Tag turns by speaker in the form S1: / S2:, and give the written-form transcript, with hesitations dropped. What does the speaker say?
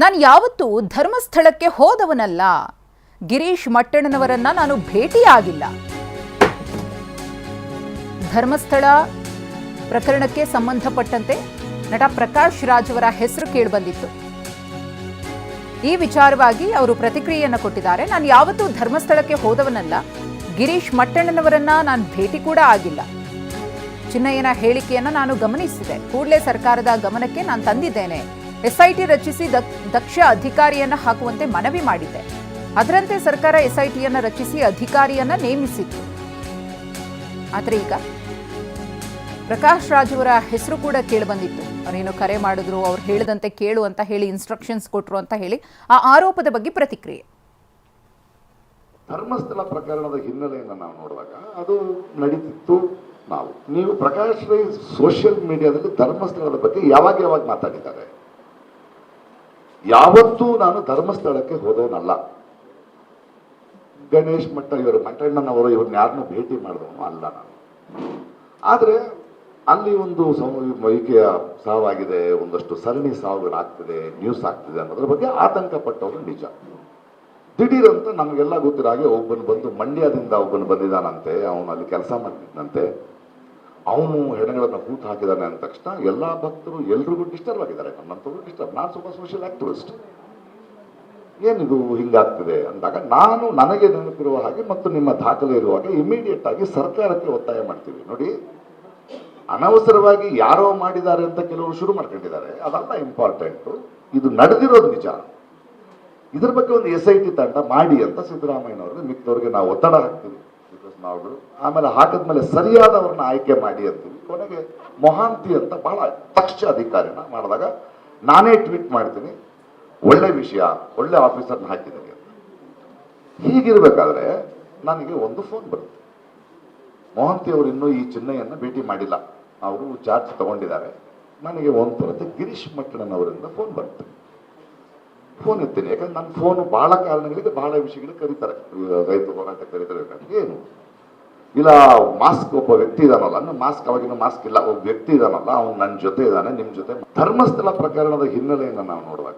S1: ನಾನು ಯಾವತ್ತೂ ಧರ್ಮಸ್ಥಳಕ್ಕೆ ಹೋದವನಲ್ಲ. ಗಿರೀಶ್ ಮಟ್ಟಣ್ಣನವರನ್ನ ನಾನು ಭೇಟಿಯಾಗಿಲ್ಲ. ಧರ್ಮಸ್ಥಳ ಪ್ರಕರಣಕ್ಕೆ ಸಂಬಂಧಪಟ್ಟಂತೆ ನಟ ಪ್ರಕಾಶ್ ರಾಜ್ ಅವರ ಹೆಸರು ಕೇಳಿಬಂದಿತ್ತು. ಈ ವಿಚಾರವಾಗಿ ಅವರು ಪ್ರತಿಕ್ರಿಯೆಯನ್ನು ಕೊಟ್ಟಿದ್ದಾರೆ. ನಾನು ಯಾವತ್ತೂ ಧರ್ಮಸ್ಥಳಕ್ಕೆ ಹೋದವನಲ್ಲ. ಗಿರೀಶ್ ಮಟ್ಟಣ್ಣನವರನ್ನ ನಾನು ಭೇಟಿ ಕೂಡ ಆಗಿಲ್ಲ. ಚಿನ್ನಯ್ಯನ ಹೇಳಿಕೆಯನ್ನು ನಾನು ಗಮನಿಸಿದೆ. ಕೂಡಲೇ ಸರ್ಕಾರದ ಗಮನಕ್ಕೆ ನಾನು ತಂದಿದ್ದೇನೆ. ಎಸ್ಐಟಿ ರಚಿಸಿ ದಕ್ಷ ಅಧಿಕಾರಿಯನ್ನ ಹಾಕುವಂತೆ ಮನವಿ ಮಾಡಿದ್ದೆ. ಅದರಂತೆ ಸರ್ಕಾರ ಎಸ್ಐಟಿಯನ್ನು ರಚಿಸಿ ಅಧಿಕಾರಿಯನ್ನ ನೇಮಿಸಿತ್ತು. ಆದರೆ ಈಗ ಪ್ರಕಾಶ್ ರಾಜ್ ಅವರ ಹೆಸರು ಕೂಡ ಕೇಳಿಬಂದಿತ್ತು. ಅವರೇನೋ ಕರೆ ಮಾಡಿದ್ರು, ಅವ್ರು ಹೇಳಿದಂತೆ ಕೇಳು ಅಂತ ಹೇಳಿ ಇನ್ಸ್ಟ್ರಕ್ಷನ್ಸ್ ಕೊಟ್ಟರು ಅಂತ ಹೇಳಿ ಆ ಆರೋಪದ ಬಗ್ಗೆ ಪ್ರತಿಕ್ರಿಯೆ.
S2: ಧರ್ಮಸ್ಥಳ ಪ್ರಕರಣದ ಹಿನ್ನೆಲೆಯನ್ನು ನಾವು ನೋಡುವಾಗ ಅದು ನಡೀತಿತ್ತು. ನೀವು ಪ್ರಕಾಶ್ ರೈ ಸೋಷಿಯಲ್ ಮೀಡಿಯಾದಲ್ಲಿ ಧರ್ಮಸ್ಥಳದ ಬಗ್ಗೆ ಯಾವಾಗ ಮಾತಾಡಿದ್ದಾರೆ? ಯಾವತ್ತೂ ನಾನು ಧರ್ಮಸ್ಥಳಕ್ಕೆ ಹೋದವನಲ್ಲ. ಗಣೇಶ್ ಮಟ್ಟಣ್ಣನವರು ಇವ್ರನ್ನ ಯಾರನ್ನೂ ಭೇಟಿ ಮಾಡಿದವನು ಅಲ್ಲ ನಾನು. ಆದರೆ ಅಲ್ಲಿ ಒಂದು ವೈದ್ಯಕೀಯ ಸಾವಾಗಿದೆ, ಒಂದಷ್ಟು ಸರಣಿ ಸಾವುಗಳಾಗ್ತಿದೆ, ನ್ಯೂಸ್ ಆಗ್ತಿದೆ ಅನ್ನೋದ್ರ ಬಗ್ಗೆ ಆತಂಕ ಪಟ್ಟವರು ನಿಜ. ದಿಢೀರಂತ ನಮಗೆಲ್ಲ ಗೊತ್ತಿರೋ ಹಾಗೆ ಒಬ್ಬನು ಬಂದು ಮಂಡ್ಯದಿಂದ ಒಬ್ಬನು ಬಂದಿದ್ದಾನಂತೆ, ಅವನು ಅಲ್ಲಿ ಕೆಲಸ ಮಾಡ್ತಿದ್ದಂತೆ, ಅವನು ಹೆಣಗಳನ್ನು ಹೂತು ಹಾಕಿದಾನೆ ಅಂದ ತಕ್ಷಣ ಎಲ್ಲ ಭಕ್ತರು ಎಲ್ರಿಗೂ ಡಿಸ್ಟರ್ಬ್ ಆಗಿದ್ದಾರೆ. ನನ್ನಂತವ್ರು ಡಿಸ್ಟರ್ಬ್. ನಾನು ಸ್ವಲ್ಪ ಸೋಷಿಯಲ್ ಆಕ್ಟಿವಿಸ್ಟ್. ಏನಿದು ಹಿಂಗಾಗ್ತಿದೆ ಅಂದಾಗ ನನಗೆ ನೆನಪಿರುವ ಹಾಗೆ ಮತ್ತು ನಿಮ್ಮ ದಾಖಲೆ ಇರುವಾಗ ಇಮಿಡಿಯೇಟ್ ಆಗಿ ಸರ್ಕಾರಕ್ಕೆ ಒತ್ತಾಯ ಮಾಡ್ತೀವಿ. ನೋಡಿ, ಅನವಸರವಾಗಿ ಯಾರೋ ಮಾಡಿದ್ದಾರೆ ಅಂತ ಕೆಲವರು ಶುರು ಮಾಡ್ಕೊಂಡಿದ್ದಾರೆ, ಅದಲ್ಲ ಇಂಪಾರ್ಟೆಂಟು. ಇದು ನಡೆದಿರೋದು ನಿಜ. ಇದ್ರ ಬಗ್ಗೆ ಒಂದು SIT ತಂಡ ಮಾಡಿ ಅಂತ ಸಿದ್ದರಾಮಯ್ಯನವ್ರಿಗೆ ಮಿಕ್ಕದವ್ರಿಗೆ ನಾವು ಒತ್ತಡ ಹಾಕ್ತೀವಿ. ನಾವುಗಳು ಆಮೇಲೆ ಹಾಕಿದ್ಮೇಲೆ ಸರಿಯಾದವ್ರನ್ನ ಆಯ್ಕೆ ಮಾಡಿ ಅಂತೀವಿ. ಕೊನೆಗೆ ಮೊಹಾಂತಿ ಅಂತ ಬಹಳ ದಕ್ಷ ಅಧಿಕಾರಿನ ಮಾಡಿದಾಗ ನಾನೇ ಟ್ವೀಟ್ ಮಾಡ್ತೀನಿ, ಒಳ್ಳೆ ವಿಷಯ, ಒಳ್ಳೆ ಆಫೀಸರ್ನ ಹಾಕಿದ್ದೀನಿ ಅಂತ. ಹೀಗಿರ್ಬೇಕಾದ್ರೆ ನನಗೆ ಒಂದು ಫೋನ್ ಬರುತ್ತೆ. ಮೊಹಾಂತಿ ಅವರು ಇನ್ನೂ ಈ ಚಿನ್ನಯ್ಯನ್ನ ಭೇಟಿ ಮಾಡಿಲ್ಲ, ಅವರು ಚಾರ್ಜ್ ತಗೊಂಡಿದ್ದಾರೆ. ನನಗೆ ಒಂದು ಬರುತ್ತೆ, ಗಿರೀಶ್ ಮಟ್ಟಣ್ಣನವರಿಂದ ಫೋನ್ ಬರುತ್ತೆ. ಫೋನ್ ಎತ್ತೀನಿ, ಯಾಕಂದ್ರೆ ನನ್ನ ಫೋನು ಬಹಳ ಕಾರಣಗಳಿಗೆ ಬಹಳ ವಿಷಯಗಳಿಗೆ ಕರೀತಾರೆ. ರೈತ ಹೋರಾಟ ಕರೀತಾರೆ. ಏನು ಇಲ್ಲ, ಮಾಸ್ಕ್ ಒಬ್ಬ ವ್ಯಕ್ತಿ ಇದಾನಲ್ಲ, ಮಾಸ್ಕ್ ಅವಾಗಿನ ಮಾಸ್ಕ್ ಇಲ್ಲ, ಒಬ್ಬ ವ್ಯಕ್ತಿ ಇದಾನಲ್ಲ, ಅವ್ನು ನನ್ನ ಜೊತೆ ಇದ್ದಾನೆ, ನಿಮ್ಮ ಜೊತೆ. ಧರ್ಮಸ್ಥಳ ಪ್ರಕರಣದ ಹಿನ್ನೆಲೆಯನ್ನು ನಾವು ನೋಡುವಾಗ